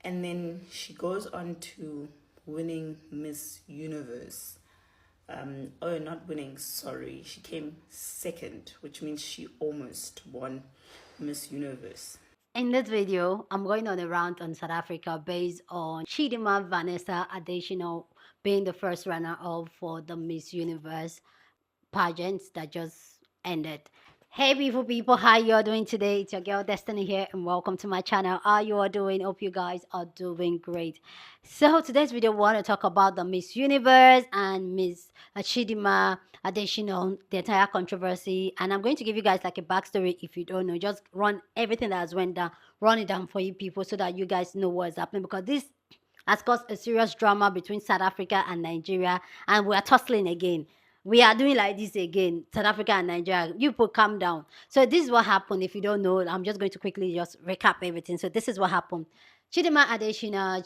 and then she goes on to winning Miss Universe. Oh, not winning, sorry. She came second, which means she almost won Miss Universe. In this video, I'm going on a rant on South Africa based on Chidimma AdetiShina being the first runner-up for the Miss Universe pageant that just ended. Hey beautiful people, how you all doing today? It's your girl Destiny here and welcome to my channel. How you all doing? Hope you guys are doing great. So today's video, we want to talk about the Miss Universe and Miss Chidimma AdetiShina, the entire controversy, and I'm going to give you guys like a backstory if you don't know. Just run everything that has went down, run it down for you people so that you guys know what's happening, because this has caused a serious drama between South Africa and Nigeria, and we are tussling again. We are doing like this again, South Africa and Nigeria. You people calm down. So this is what happened. If you don't know, I'm just going to quickly just recap everything. So this is what happened. Chidima AdetiShina,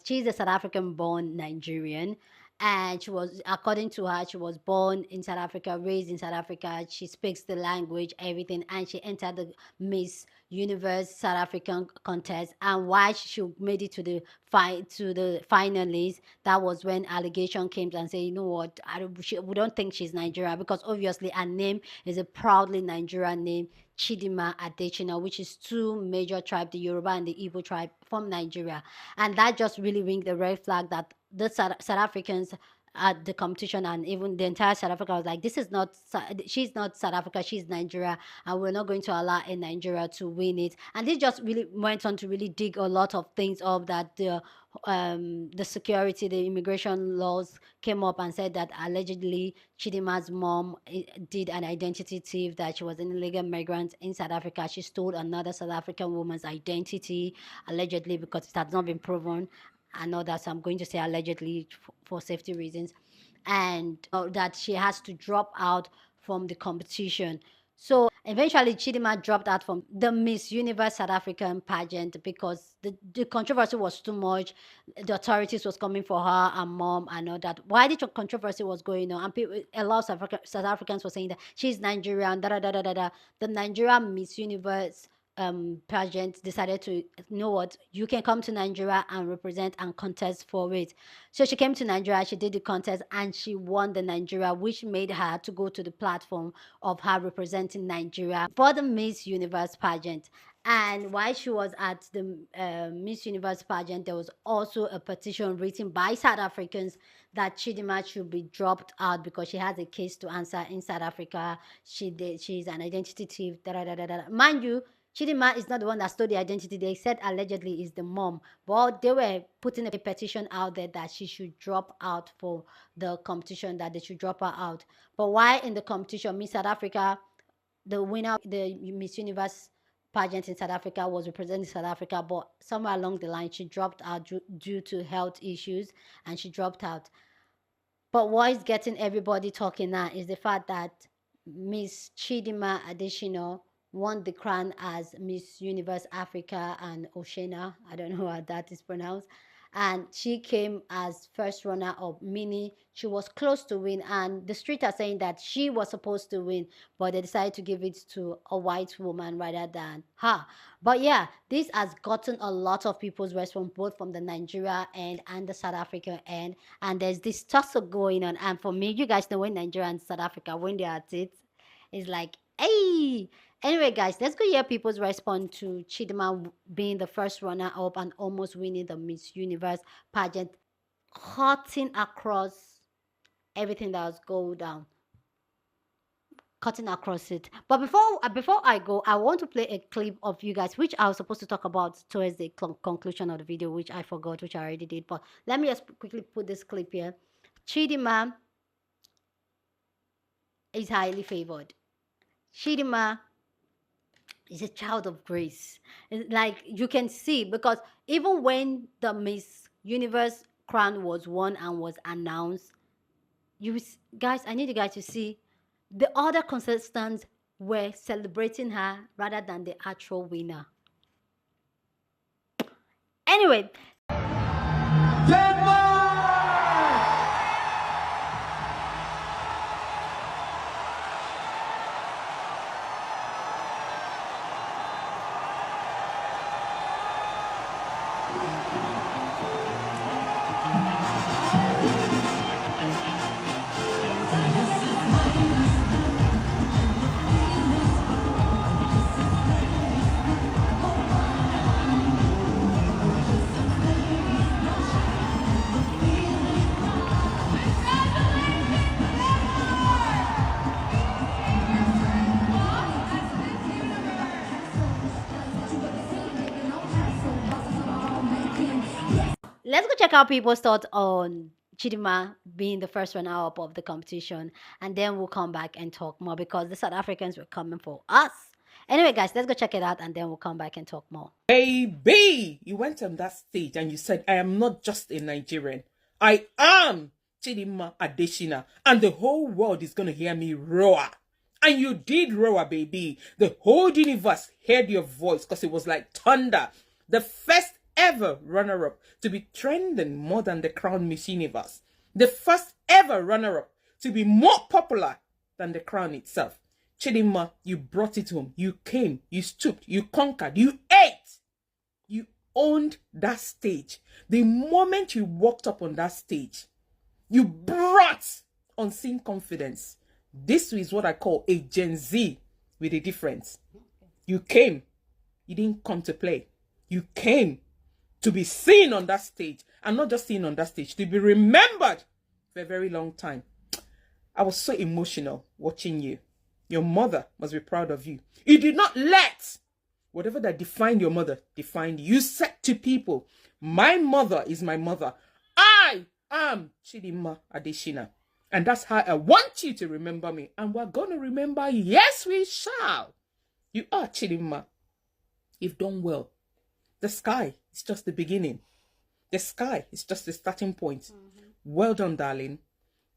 she's a South African born Nigerian, and she was, according to her, she was born in South Africa, raised in South Africa. She speaks the language, everything, and she entered the Miss Universe South African contest. And why she made it to the finalists, that was when allegation came and say, you know what, we don't think she's Nigeria, because obviously her name is a proudly Nigerian name, Chidima AdetiShina, which is two major tribes, the Yoruba and the Igbo tribe from Nigeria. And that just really ringed the red flag that the South Africans at the competition and even the entire South Africa was like, this is not, she's not South Africa, she's Nigeria, and we're not going to allow in Nigeria to win it. And this just really went on to really dig a lot of things up, that the security, the immigration laws came up and said that allegedly Chidimma's mom did an identity thief, that she was an illegal migrant in South Africa. She stole another South African woman's identity, allegedly, because it has not been proven. I know that, so I'm going to say allegedly for safety reasons, and that she has to drop out from the competition. So eventually Chidimma dropped out from the Miss Universe South African pageant because the controversy was too much. The authorities was coming for her and mom and all that. Why the controversy was going on, and people, a lot of South Africans were saying that she's Nigerian, da da da da da da. The Nigerian Miss Universe pageant decided to, you know what, you can come to Nigeria and represent and contest for it. So she came to Nigeria, she did the contest, and she won the Nigeria, which made her to go to the platform of her representing Nigeria for the Miss Universe pageant. And while she was at the Miss Universe pageant, there was also a petition written by South Africans that Chidimma should be dropped out because she has a case to answer in South Africa. She's an identity thief. Da, da, da, da, da. Mind you, Chidimma is not the one that stole the identity. They said allegedly is the mom. But they were putting a petition out there that she should drop out for the competition, that they should drop her out. But why in the competition, Miss South Africa, the winner of the Miss Universe pageant in South Africa, was representing South Africa, but somewhere along the line she dropped out due to health issues, and she dropped out. But what is getting everybody talking now is the fact that Miss Chidima AdetiShina won the crown as Miss Universe Africa and Oceania. I don't know how that is pronounced. And she came as first runner up, meaning she was close to win. And the street are saying that she was supposed to win, but they decided to give it to a white woman rather than her. But yeah, this has gotten a lot of people's response, both from the Nigeria end and the South Africa end. And there's this tussle going on. And for me, you guys know when Nigeria and South Africa, when they're at it, it's like, hey. Anyway, guys, let's go hear people's response to Chidimma being the first runner-up and almost winning the Miss Universe pageant, cutting across everything that was going down, cutting across it. But before I go, I want to play a clip of you guys, which I was supposed to talk about towards the conclusion of the video, which I forgot, which I already did. But let me just quickly put this clip here. Chidimma is highly favored. Chidimma is a child of grace. Like you can see, because even when the Miss Universe crown was won and was announced, guys, I need you guys to see the other contestants were celebrating her rather than the actual winner. Anyway, Let's go check out people's thoughts on Chidima being the first runner up of the competition, and then we'll come back and talk more because the South Africans were coming for us. Anyway, guys, let's go check it out, and then we'll come back and talk more. Baby, you went on that stage and you said, I am not just a Nigerian. I am Chidimma AdetiShina, and the whole world is going to hear me roar. And you did roar, baby. The whole universe heard your voice because it was like thunder. The first ever runner-up to be trending more than the crown Miss Universe. The first ever runner-up to be more popular than the crown itself. Chidimma, you brought it home. You came, you stooped, you conquered, you ate. You owned that stage. The moment you walked up on that stage, you brought unseen confidence. This is what I call a Gen Z with a difference. You came. You didn't come to play. You came to be seen on that stage. And not just seen on that stage, to be remembered for a very long time. I was so emotional watching you. Your mother must be proud of you. You did not let whatever that defined your mother define you. You said to people, my mother is my mother. I am Chidimma AdetiShina. And that's how I want you to remember me. And we're going to remember you. Yes, we shall. You are Chidimma. You've done well. The sky is just the beginning. The sky is just the starting point. Well done, darling.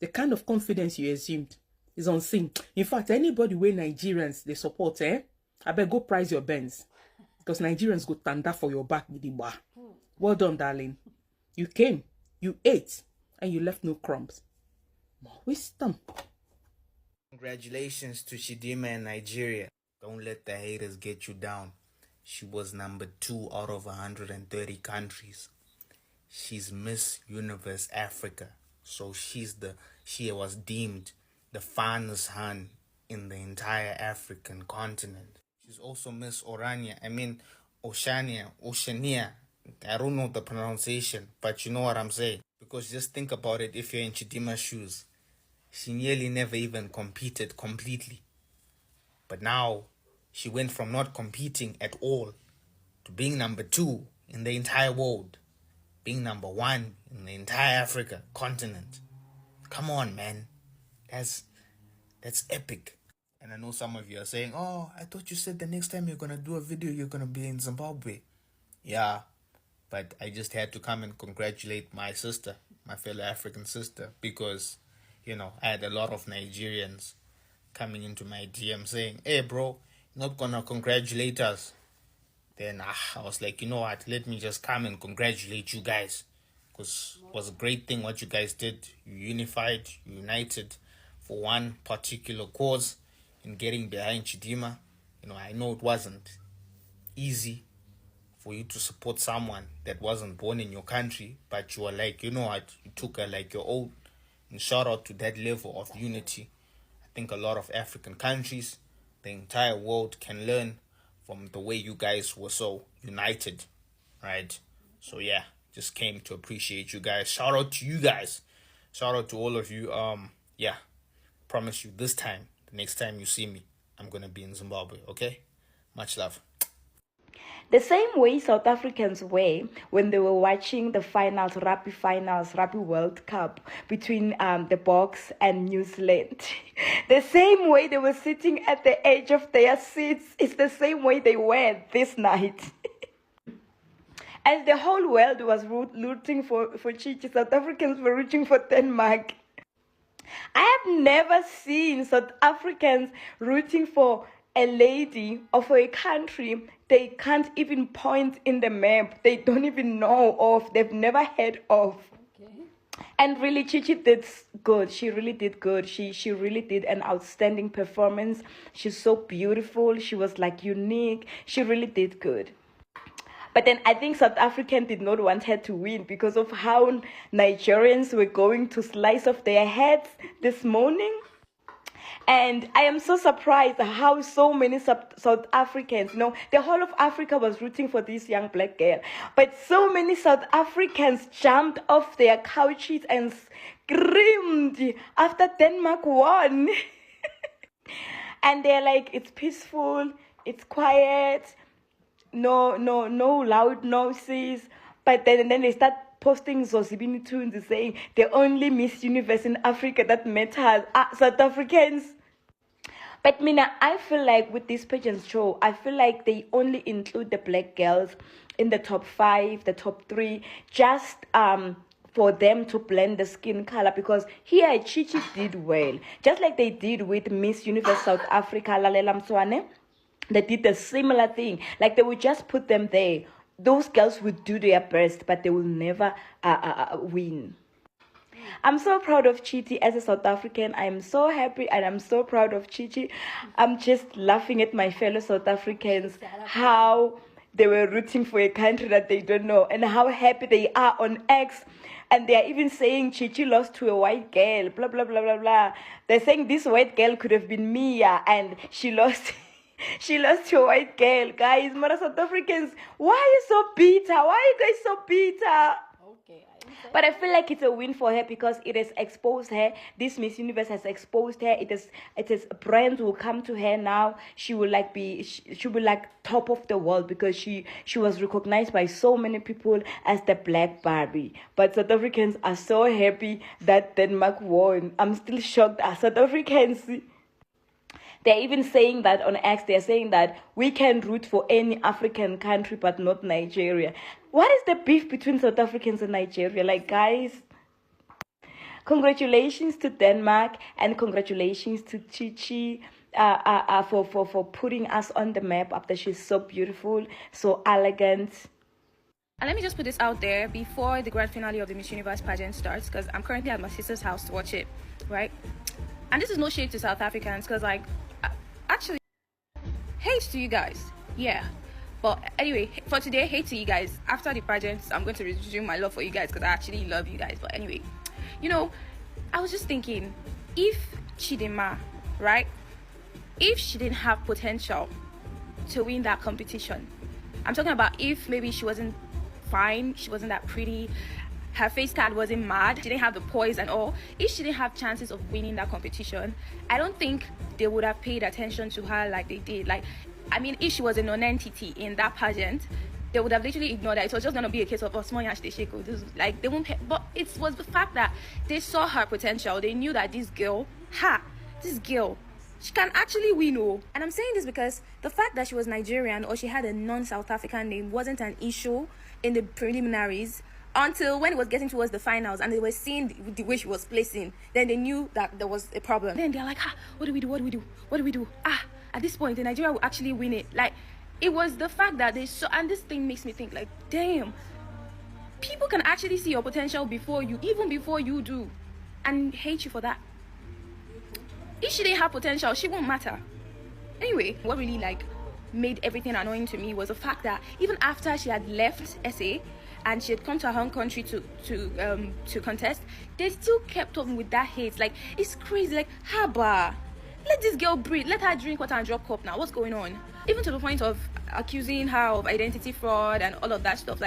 The kind of confidence you assumed is unseen. In fact, anybody where Nigerians they support, I better go price your Benz. Because Nigerians go tanda for your back with the bar. Well done, darling. You came, you ate, and you left no crumbs. More wisdom. Congratulations to Chidimma in Nigeria. Don't let the haters get you down. She was number 2 out of 130 countries. She's Miss Universe Africa. So she was deemed the finest hun in the entire African continent. She's also Miss Oceania. I don't know the pronunciation, but you know what I'm saying. Because just think about it, if you're in Chidimma's shoes, she nearly never even competed completely. But now, she went from not competing at all to being number 2 in the entire world, being number 1 in the entire Africa continent. Come on, man. That's epic. And I know some of you are saying, oh, I thought you said the next time you're going to do a video, you're going to be in Zimbabwe. Yeah, but I just had to come and congratulate my sister, my fellow African sister, because, I had a lot of Nigerians coming into my DM saying, hey, bro, you're not going to congratulate us. Then I was like, you know what, let me just come and congratulate you guys. Because it was a great thing what you guys did. You unified, you united for one particular cause in getting behind Chidimma. I know it wasn't easy for you to support someone that wasn't born in your country, but you were like, you know what, you took her like your own. And shout out to that level of unity. I think a lot of African countries, the entire world can learn from the way you guys were so united, right? So yeah, just came to appreciate you guys. Shout out to you guys. Shout out to all of you. Yeah, promise you this time, the next time you see me, I'm gonna be in Zimbabwe, okay? Much love. The same way South Africans were when they were watching the Rugby World Cup between the Boks and New Zealand. The same way they were sitting at the edge of their seats is the same way they were this night. As the whole world was rooting for Chichi, South Africans were rooting for Denmark. I have never seen South Africans rooting for a lady or for a country they can't even point in the map, they don't even know of, they've never heard of. Okay. And really, Chichi did good. She really did good. She really did an outstanding performance. She's so beautiful. She was like unique. She really did good. But then I think South African did not want her to win because of how Nigerians were going to slice off their heads this morning. And I am so surprised how so many South Africans, the whole of Africa was rooting for this young black girl. But so many South Africans jumped off their couches and screamed after Denmark won. And they're like, it's peaceful, it's quiet, no loud noises. But then they start posting Zosibini tunes saying the only Miss Universe in Africa that matters are South Africans. But Mina, I feel like with this pageant show, I feel like they only include the black girls in the top 5, the top 3, just for them to blend the skin color, because here Chichi did well, just like they did with Miss Universe South Africa, Lalela Mswane. They did the similar thing. Like they would just put them there. Those girls would do their best, but they will never win. I'm so proud of Chichi as a South African. I'm so happy and I'm so proud of Chichi. I'm just laughing at my fellow South Africans, how they were rooting for a country that they don't know, and how happy they are on X. And they are even saying Chichi lost to a white girl, blah, blah, blah, blah, blah. They're saying this white girl could have been Mia, and she lost... She lost to a white girl. Guys, Mara South Africans, why are you so bitter? Why are you guys so bitter? Okay. But I feel like it's a win for her because it has exposed her. This Miss Universe has exposed her. It is brands will come to her now. She will she will like top of the world because she was recognized by so many people as the Black Barbie. But South Africans are so happy that Denmark won. I'm still shocked as South Africans. They're even saying that on X, they're saying that we can root for any African country, but not Nigeria. What is the beef between South Africans and Nigeria? Like, guys, congratulations to Denmark and congratulations to Chichi for putting us on the map after she's so beautiful, so elegant. And let me just put this out there before the grand finale of the Miss Universe pageant starts, because I'm currently at my sister's house to watch it, right? And this is no shade to South Africans, because actually, hate to you guys, yeah. But anyway, for today, hate to you guys. After the pageants, I'm going to resume my love for you guys because I actually love you guys. But anyway, I was just thinking, if Chidimma, right, if she didn't have potential to win that competition, I'm talking about if maybe she wasn't fine, she wasn't that pretty, her face card wasn't mad, she didn't have the poise and all, if she didn't have chances of winning that competition, I don't think they would have paid attention to her like they did. If she was a non-entity in that pageant, they would have literally ignored her. It was just going to be a case of, small yash, they shake. They won't pay. But it was the fact that they saw her potential. They knew that this girl, she can actually win. And I'm saying this because the fact that she was Nigerian or she had a non-South African name wasn't an issue in the preliminaries, until when it was getting towards the finals and they were seeing the way she was placing. Then they knew that there was a problem. Then they're like, what do we do? At this point, Nigeria will actually win it. It was the fact that they saw, and this thing makes me think, damn, people can actually see your potential even before you do, and hate you for that. If she didn't have potential, she won't matter. Anyway, what really made everything annoying to me was the fact that even after she had left SA, and she had come to her home country to contest, they still kept up with that hate. It's crazy. Haba, let this girl breathe. Let her drink water and drop cup now. What's going on? Even to the point of accusing her of identity fraud and all of that stuff.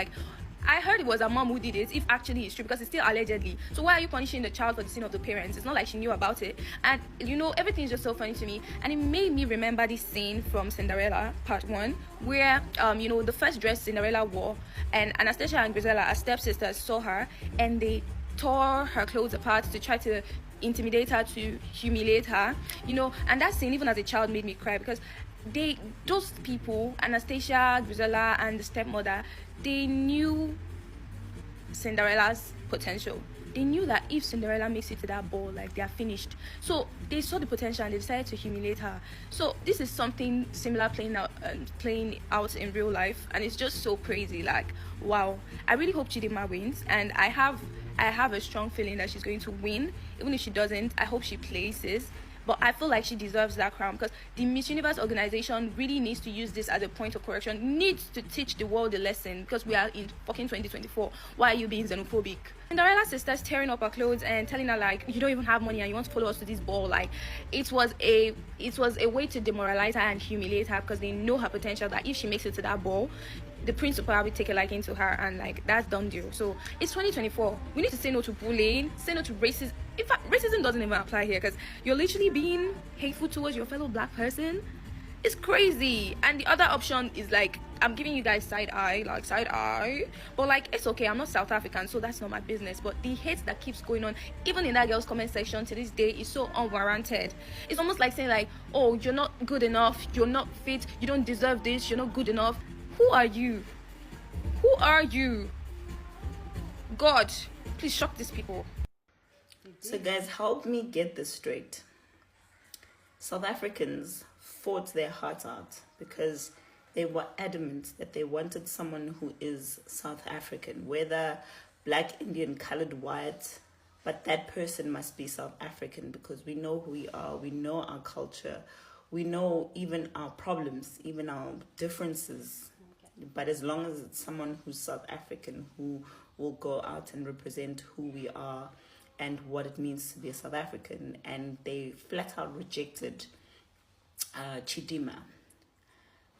I heard it was her mom who did it, if actually it's true, because it's still allegedly. So why are you punishing the child for the sin of the parents? It's not like she knew about it. And, everything is just so funny to me. And it made me remember this scene from Cinderella, part 1, where, the first dress Cinderella wore, and Anastasia and Grisella, her stepsisters, saw her, and they tore her clothes apart to try to intimidate her, to humiliate her, and that scene, even as a child, made me cry, because those people, Anastasia, Grisella, and the stepmother, they knew Cinderella's potential. They knew that if Cinderella makes it to that ball, they are finished. So they saw the potential and they decided to humiliate her. So this is something similar playing out in real life, and it's just so crazy. Wow. I really hope Chidimma wins, and I have a strong feeling that she's going to win. Even if she doesn't, I hope she places. but I feel like she deserves that crown, because the Miss Universe organization really needs to use this as a point of correction, needs to teach the world a lesson, because we are in fucking 2024. Why are you being xenophobic? Cinderella's sisters tearing up her clothes and telling her like, you don't even have money and you want to follow us to this ball. Like, it was a way to demoralize her and humiliate her, because they know her potential, that if she makes it to that ball, the prince will probably take a liking to her, and like, that's done deal. So it's 2024. We need to say no to bullying, say no to racism. In fact, racism doesn't even apply here, because you're literally being hateful towards your fellow black person. It's crazy. And the other option is like, I'm giving you guys side eye, but like, it's okay, I'm not South African, so that's not my business. But the hate that keeps going on, even in that girl's comment section to this day, is so unwarranted. It's almost like saying like, oh, you're not good enough, you're not fit, you don't deserve this, you're not good enough. Who are you? Who are you? God, please shock these people. So guys, help me get this straight. South Africans fought their hearts out because they were adamant that they wanted someone who is South African, whether black, Indian, colored, white, but that person must be South African, because we know who we are, we know our culture, we know even our problems, even our differences. But as long as it's someone who's South African, who will go out and represent who we are and what it means to be a South African. And they flat out rejected Chidima.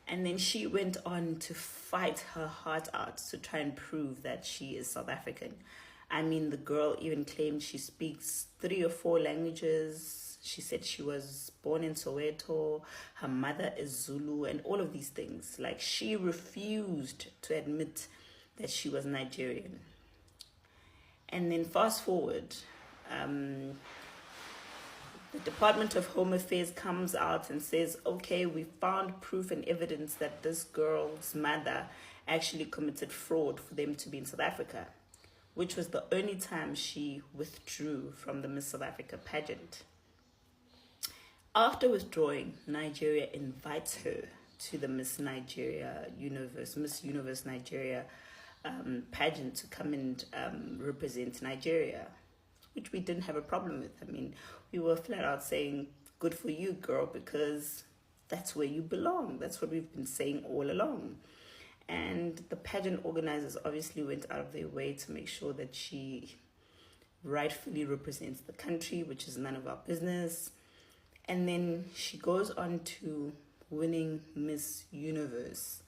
And then she went on to fight her heart out to try and prove that she is South African. I mean, the girl even claimed she speaks 3 or 4 languages. She said she was born in Soweto, her mother is Zulu, and all of these things. Like, she refused to admit that she was Nigerian. And then fast forward, the Department of Home Affairs comes out and says, okay, we found proof and evidence that this girl's mother actually committed fraud for them to be in South Africa, which was the only time she withdrew from the Miss South Africa pageant. After withdrawing, Nigeria invites her to the Miss Universe Nigeria pageant to come and represent Nigeria, which we didn't have a problem with. I mean, we were flat out saying, good for you, girl, because that's where you belong. That's what we've been saying all along. And the pageant organizers obviously went out of their way to make sure that she rightfully represents the country, which is none of our business. And then she goes on to winning Miss Universe.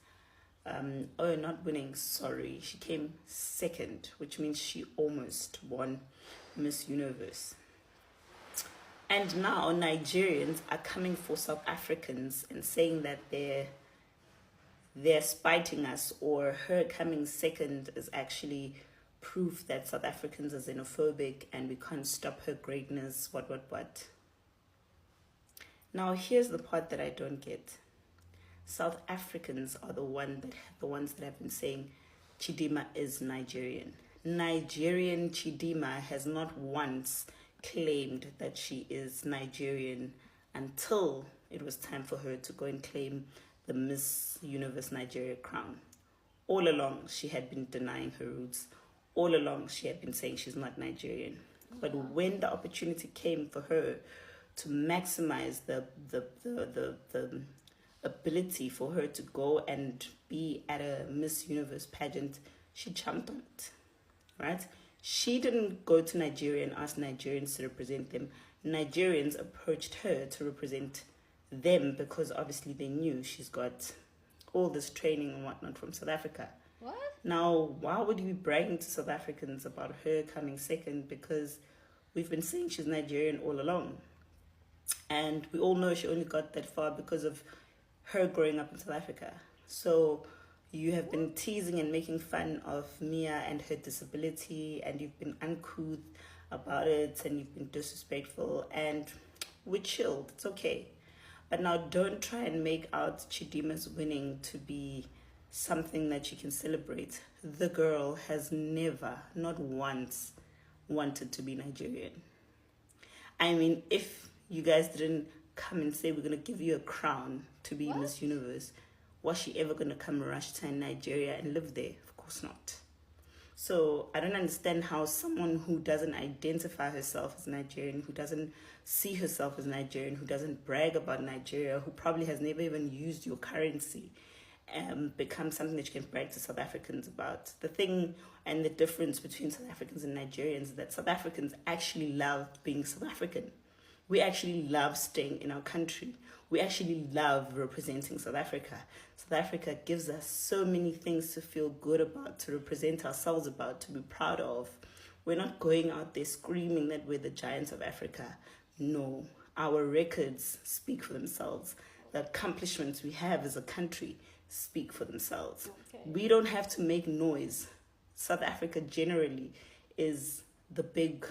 Not winning, sorry. She came second, which means she almost won Miss Universe. And now Nigerians are coming for South Africans and saying that they're spiting us, or her coming second is actually proof that South Africans are xenophobic and we can't stop her greatness, what. Now, here's the part that I don't get. South Africans are the ones that have been saying Chidima is Nigerian. Nigerian Chidima has not once claimed that she is Nigerian until it was time for her to go and claim the Miss Universe Nigeria crown. All along, she had been denying her roots. All along, she had been saying she's not Nigerian. But when the opportunity came for her to maximize the ability for her to go and be at a Miss Universe pageant, she jumped on it, right? She didn't go to Nigeria and ask Nigerians to represent them. Nigerians approached her to represent them because obviously they knew she's got all this training and whatnot from South Africa. What? Now, why would you be bragging to South Africans about her coming second? Because we've been saying she's Nigerian all along. And we all know she only got that far because of her growing up in South Africa. So you have been teasing and making fun of Mia and her disability, and you've been uncouth about it, and you've been disrespectful, and we chilled. It's okay. But now don't try and make out Chidima's winning to be something that you can celebrate. The girl has never, not once, wanted to be Nigerian. I mean, if you guys didn't come and say we're going to give you a crown to be Miss Universe, was she ever going to come rush to Nigeria and live there? Of course not. So I don't understand how someone who doesn't identify herself as Nigerian, who doesn't see herself as Nigerian, who doesn't brag about Nigeria, who probably has never even used your currency, becomes something that you can brag to South Africans about. The thing and the difference between South Africans and Nigerians is that South Africans actually love being South African. We actually love staying in our country. We actually love representing South Africa. South Africa gives us so many things to feel good about, to represent ourselves about, to be proud of. We're not going out there screaming that we're the giants of Africa. No, our records speak for themselves. The accomplishments we have as a country speak for themselves. Okay. We don't have to make noise. South Africa generally is the big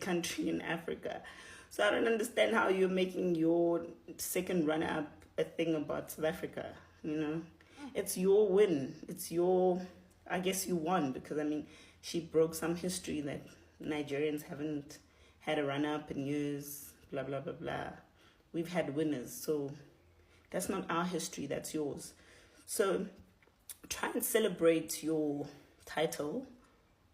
country in Africa. So I don't understand how you're making your second runner-up a thing about South Africa, you know? It's your win. It's your, I guess you won because, I mean, she broke some history that Nigerians haven't had a runner-up in years, blah, blah, blah, blah. We've had winners, so that's not our history, that's yours. So try and celebrate your title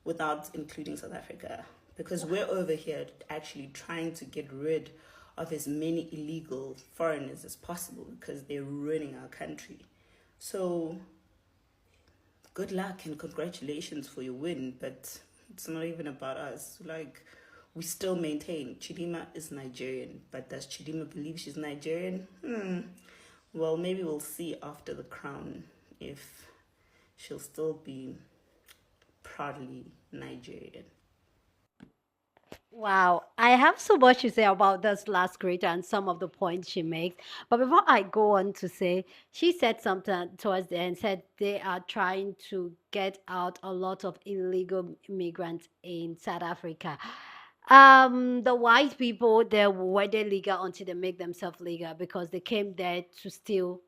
without including South Africa, because we're over here actually trying to get rid of as many illegal foreigners as possible because they're ruining our country. So good luck and congratulations for your win, but it's not even about us. Like, we still maintain Chidimma is Nigerian, but does Chidimma believe she's Nigerian? Well, maybe we'll see after the crown if she'll still be proudly Nigerian. Wow, I have so much to say about this last creator and some of the points she makes. But before I go on to say, she said something towards the end, said they are trying to get out a lot of illegal immigrants in South Africa. The white people, they were legal until they make themselves legal because they came there to steal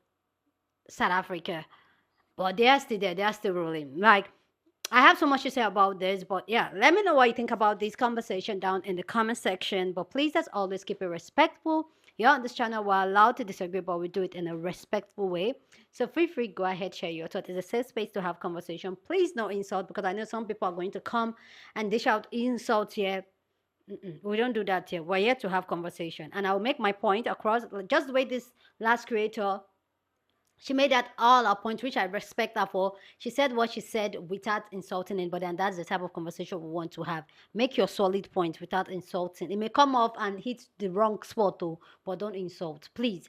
South Africa. But they are still there, they are still ruling. Like, I have so much to say about this, but yeah, let me know what you think about this conversation down in the comment section. But please, as always, keep it respectful. Here on this channel, we're allowed to disagree, but we do it in a respectful way. So feel free, go ahead, share your thoughts. It's a safe space to have conversation. Please, no insult, because I know some people are going to come and dish out insults here. We don't do that here. We're here to have conversation. And I'll make my point across, just the way this last creator, she made that all her points, which I respect her for. She said what she said without insulting anybody, and that's the type of conversation we want to have. Make your solid point without insulting. It may come off and hit the wrong spot, though, but don't insult, please.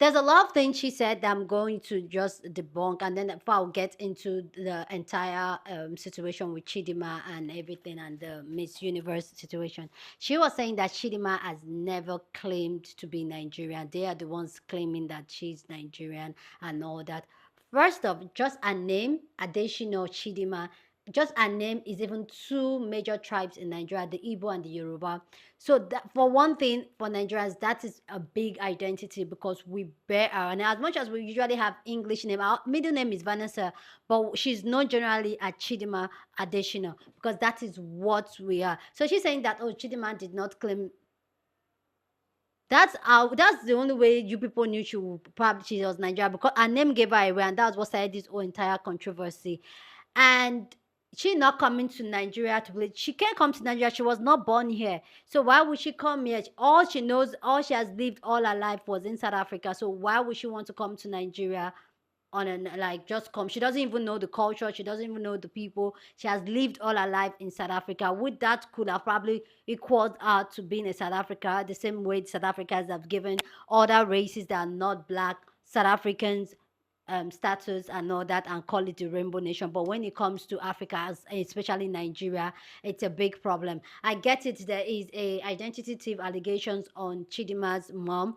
There's a lot of things she said that I'm going to just debunk, and then if I'll get into the entire situation with Chidima and everything and the Miss Universe situation. She was saying that Chidima has never claimed to be Nigerian. They are the ones claiming that she's Nigerian and all that. First off, just a name, Adeshina Chidima, just a name is even two major tribes in Nigeria, the Igbo and the Yoruba. So that, for one thing, for Nigerians, that is a big identity because we bear our, and as much as we usually have English name, our middle name is Vanessa, but she's known generally as Chidima AdetiShina because that is what we are. So she's saying that, oh, Chidima did not claim. That's the only way you people knew she was Nigerian, because her name gave her away, and that's what started this whole entire controversy. And she not coming to Nigeria to play. She can't come to Nigeria. She was not born here. So why would she come here? All she knows, all she has lived all her life was in South Africa. So why would she want to come to Nigeria on an, like, just come? She doesn't even know the culture. She doesn't even know the people. She has lived all her life in South Africa. With that could have probably equaled her to being in South Africa, the same way South Africans have given other races that are not black South Africans status and all that, and call it the rainbow nation. But when it comes to Africa, especially Nigeria, it's a big problem. I get it, there is a identity thief allegations on Chidimma's mom,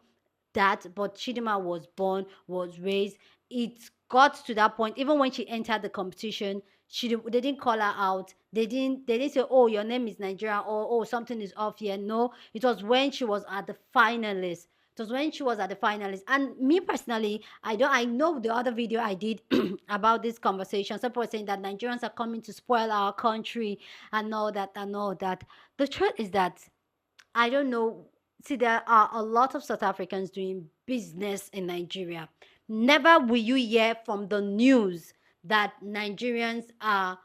but Chidimma was born, was raised. It got to that point, even when she entered the competition, they didn't call her out. They didn't say, oh, your name is Nigeria, or oh, something is off here. No, it was when she was at the finalist. It was when she was at the finalist. And me personally, I know the other video I did about this conversation. Some people were saying that Nigerians are coming to spoil our country and all that and all that. The truth is that I don't know. See, there are a lot of South Africans doing business in Nigeria. Never will you hear from the news that Nigerians are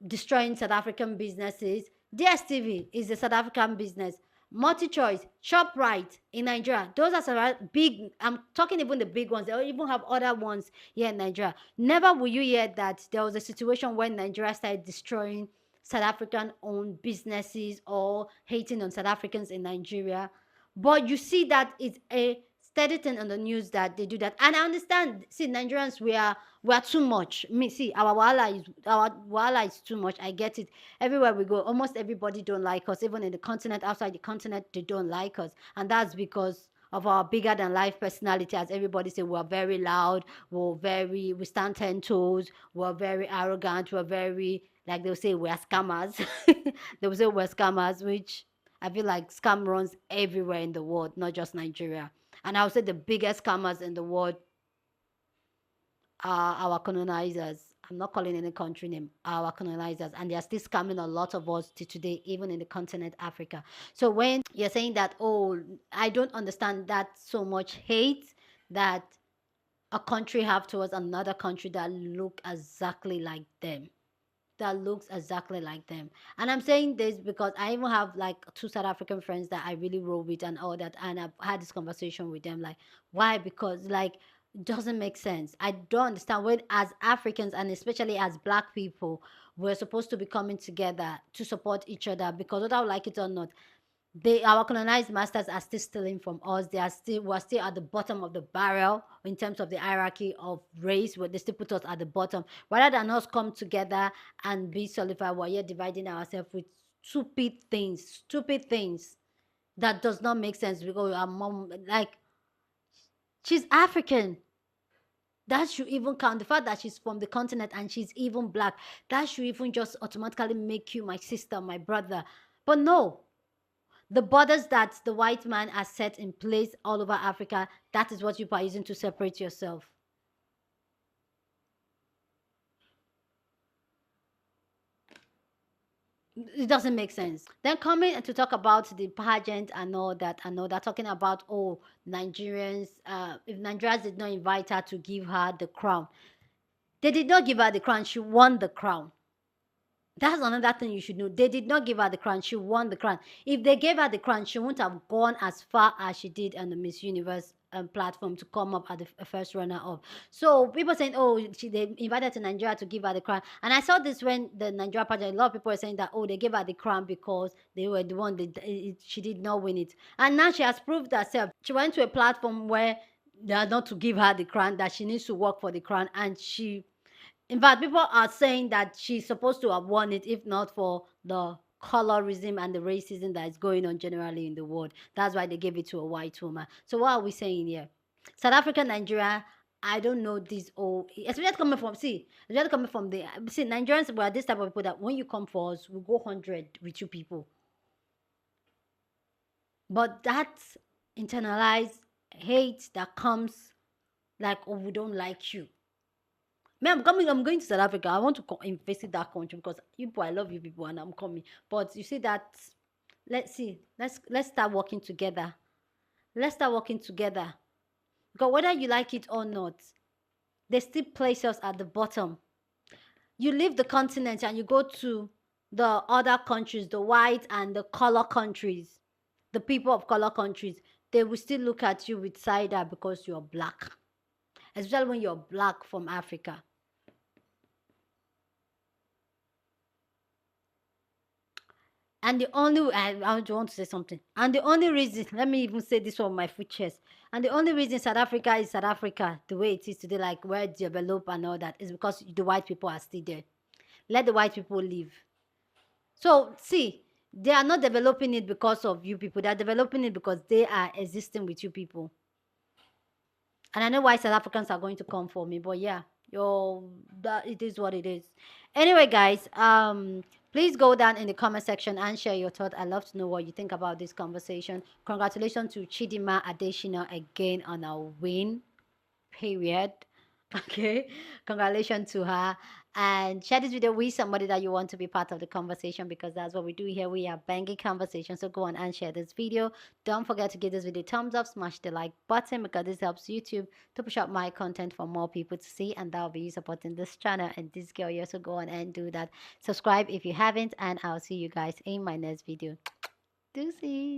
destroying South African businesses. DSTV is a South African business. MultiChoice, ShopRite in Nigeria. Those are some big, I'm talking even the big ones. They even have other ones here in Nigeria. Never will you hear that there was a situation when Nigeria started destroying South African owned businesses or hating on South Africans in Nigeria. But you see that it's a steady thing on the news that they do that. And I understand, see, Nigerians, we are too much. Me, see, our wala is too much. I get it. Everywhere we go, almost everybody don't like us. Even in the continent, outside the continent, they don't like us. And that's because of our bigger than life personality. As everybody say, we're very loud, we stand 10 toes, we're very arrogant, we're very, like they'll say, we're scammers. They will say we're scammers, which I feel like scam runs everywhere in the world, not just Nigeria. And I would say the biggest scammers in the world are our colonizers. I'm not calling any country name, our colonizers. And they are still scamming a lot of us to today, even in the continent Africa. So when you're saying that, oh, I don't understand that so much hate that a country have towards another country that look exactly like them. That looks exactly like them. And I'm saying this because I even have like 2 South African friends that I really roll with and all that. And I've had this conversation with them. Like, why? Because like it doesn't make sense. I don't understand when as Africans and especially as black people, we're supposed to be coming together to support each other because whether I like it or not, our colonized masters are still stealing from us. We're still at the bottom of the barrel in terms of the hierarchy of race, where they still put us at the bottom. Rather than us come together and be solidified, we're here dividing ourselves with stupid things that does not make sense because our mom, like, she's African. That should even count. The fact that she's from the continent and she's even black, that should even just automatically make you my sister, my brother. But no, the borders that the white man has set in place all over Africa, that is what you are using to separate yourself. It doesn't make sense. Then coming to talk about the pageant and all that, talking about, oh, Nigerians, if Nigerians did not invite her to give her the crown, they did not give her the crown. She won the crown. That's another thing you should know. They did not give her the crown. She won the crown. If they gave her the crown, she wouldn't have gone as far as she did on the Miss Universe platform to come up at the first runner-up. So people saying, oh, they invited to Nigeria to give her the crown. And I saw this when the Nigeria pageant, a lot of people were saying that, oh, they gave her the crown because they were the one she did not win it. And now she has proved herself. She went to a platform where they are not to give her the crown, that she needs to work for the crown, and she, in fact, people are saying that she's supposed to have won it if not for the colorism and the racism that is going on generally in the world. That's why they gave it to a white woman. So what are we saying here? South Africa, Nigeria, I don't know this all, especially coming from, especially coming from the, Nigerians were this type of people that when you come for us, we go 100 with you people. But that's internalized hate that comes like, oh, we don't like you. Man, I'm going to South Africa. I want to visit that country because you people, I love you people, and I'm coming. But you see that, let's start working together. Let's start working together. Because whether you like it or not, they still place us at the bottom. You leave the continent and you go to the other countries, the white and the color countries, the people of color countries, they will still look at you with side eye because you're black. Especially when you're black from Africa. And the only, I want to say something. And the only reason, let me even say this on my foot chest. And the only reason South Africa is South Africa, the way it is today, like where it's developed and all that, is because the white people are still there. Let the white people live. So, see, they are not developing it because of you people. They are developing it because they are existing with you people. And I know why South Africans are going to come for me, but yeah, it is what it is. Anyway, guys, please go down in the comment section and share your thoughts. I'd love to know what you think about this conversation. Congratulations to Chidima AdetiShina again on a win. Period. Okay, congratulations to her. And share this video with somebody that you want to be part of the conversation, because that's what we do here. We are banging conversation. So go on and share this video. Don't forget to give this video a thumbs up, smash the like button, because this helps YouTube to push out my content for more people to see, and that'll be you supporting this channel and this girl here. So go on and do that. Subscribe if you haven't, and I'll see you guys in my next video. Deuces.